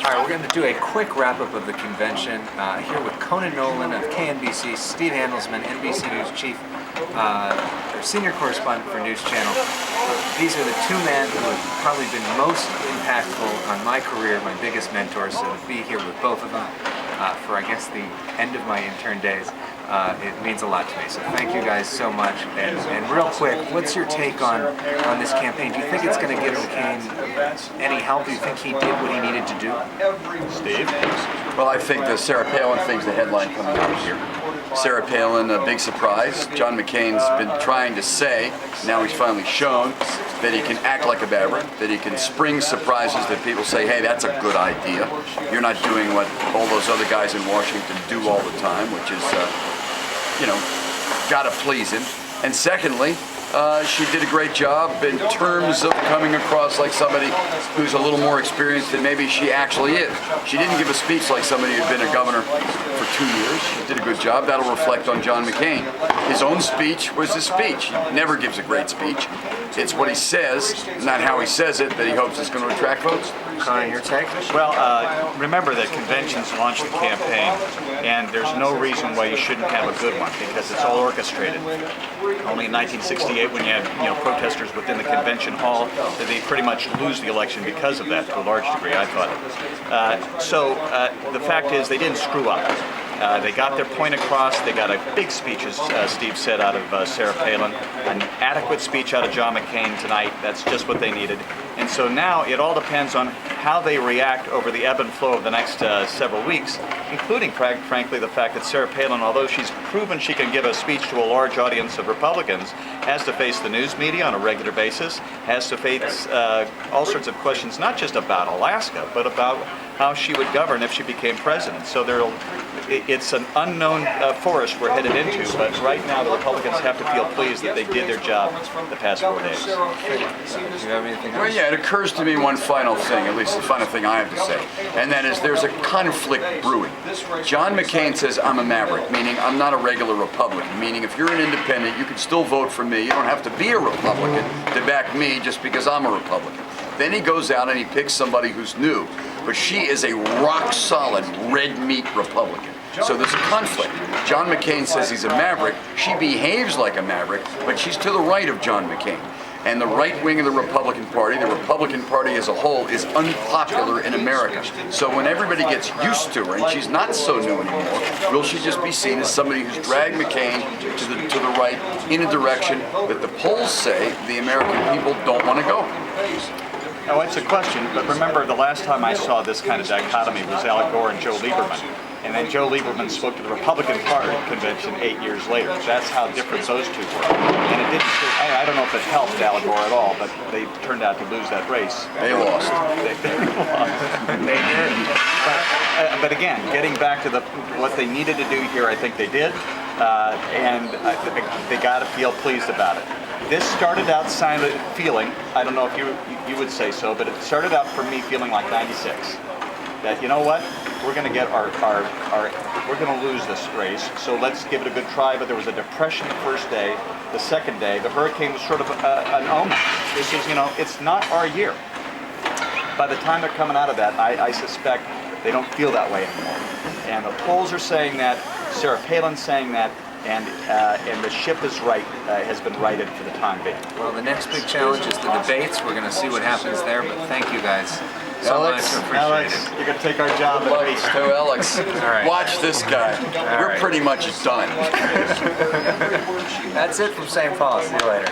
All right, we're going to do a quick wrap-up of the convention here with Conan Nolan of KNBC, Steve Handelsman, NBC News Chief, Senior Correspondent for News Channel. These are the two men who have probably been most impactful on my career, my biggest mentors, so to be here with both of them for, I guess, the end of my intern days, it means a lot to me. So thank you guys so much. And real quick, what's your take on this campaign? Do you think it's going to give McCain any help? Do you think he did what he needed to do? Steve? Well, I think the Sarah Palin thing's the headline coming out here. Sarah Palin, a big surprise. John McCain's been trying to say, now he's finally shown, that he can act like a maverick, that he can spring surprises that people say, hey, that's a good idea. You're not doing what all those other guys in Washington do all the time, which is, gotta please him. And secondly, she did a great job in terms of coming across like somebody who's a little more experienced than maybe she actually is. She didn't give a speech like somebody who'd been a governor for 2 years. She did a good job. That'll reflect on John McCain. His own speech was his speech. He never gives a great speech. It's what he says, not how he says it, that he hopes is going to attract votes. Conor, your take? Well, remember that conventions launch the campaign, and there's no reason why you shouldn't have a good one, because it's all orchestrated. Only in 1968, when you had protesters within the convention hall, did they pretty much lose the election because of that, to a large degree, I thought. The fact is, they didn't screw up. They got their point across. They got a big speech, as Steve said, out of Sarah Palin, an adequate speech out of John McCain tonight. That's just what they needed. And so now it all depends on how they react over the ebb and flow of the next several weeks, including, frankly, the fact that Sarah Palin, although she's proven she can give a speech to a large audience of Republicans, has to face the news media on a regular basis, has to face all sorts of questions, not just about Alaska, but about how she would govern if she became president. So it's an unknown forest we're headed into, but right now the Republicans have to feel pleased that they did their job the past 4 days. Do you have anything else? Well, yeah, it occurs to me one final thing, at least the final thing I have to say, and that is there's a conflict brewing. John McCain says, I'm a maverick, meaning I'm not a regular Republican, meaning if you're an independent, you can still vote for me. You don't have to be a Republican to back me just because I'm a Republican. Then he goes out and he picks somebody who's new, but she is a rock-solid red meat Republican. So there's a conflict. John McCain says he's a maverick. She behaves like a maverick, but she's to the right of John McCain. And the right wing of the Republican Party as a whole, is unpopular in America. So when everybody gets used to her, and she's not so new anymore, will she just be seen as somebody who's dragged McCain to the right in a direction that the polls say the American people don't want to go? Oh, it's a question, but remember the last time I saw this kind of dichotomy was Al Gore and Joe Lieberman. And then Joe Lieberman spoke to the Republican Party convention 8 years later. That's how different those two were. And it didn't, I don't know if it helped Al Gore at all, but they turned out to lose that race. They lost. They did. But again, getting back to what they needed to do here, I think they did. And they got to feel pleased about it. This started out feeling, I don't know if you would say so, but it started out for me feeling like 96. That, you know what, we're going to get we're going to lose this race, so let's give it a good try. But there was a depression the first day. The second day, the hurricane was sort of an omen. This is, it's not our year. By the time they're coming out of that, I suspect they don't feel that way anymore. And the polls are saying that, Sarah Palin's saying that, and the ship is has been righted for the time being. Well, the next big challenge is the debates. We're going to see what happens there, but thank you guys so much. Alex, you're going to take our job. Good luck to Elex. Right. Watch this guy. We're pretty much done. That's it from St. Paul. See you later.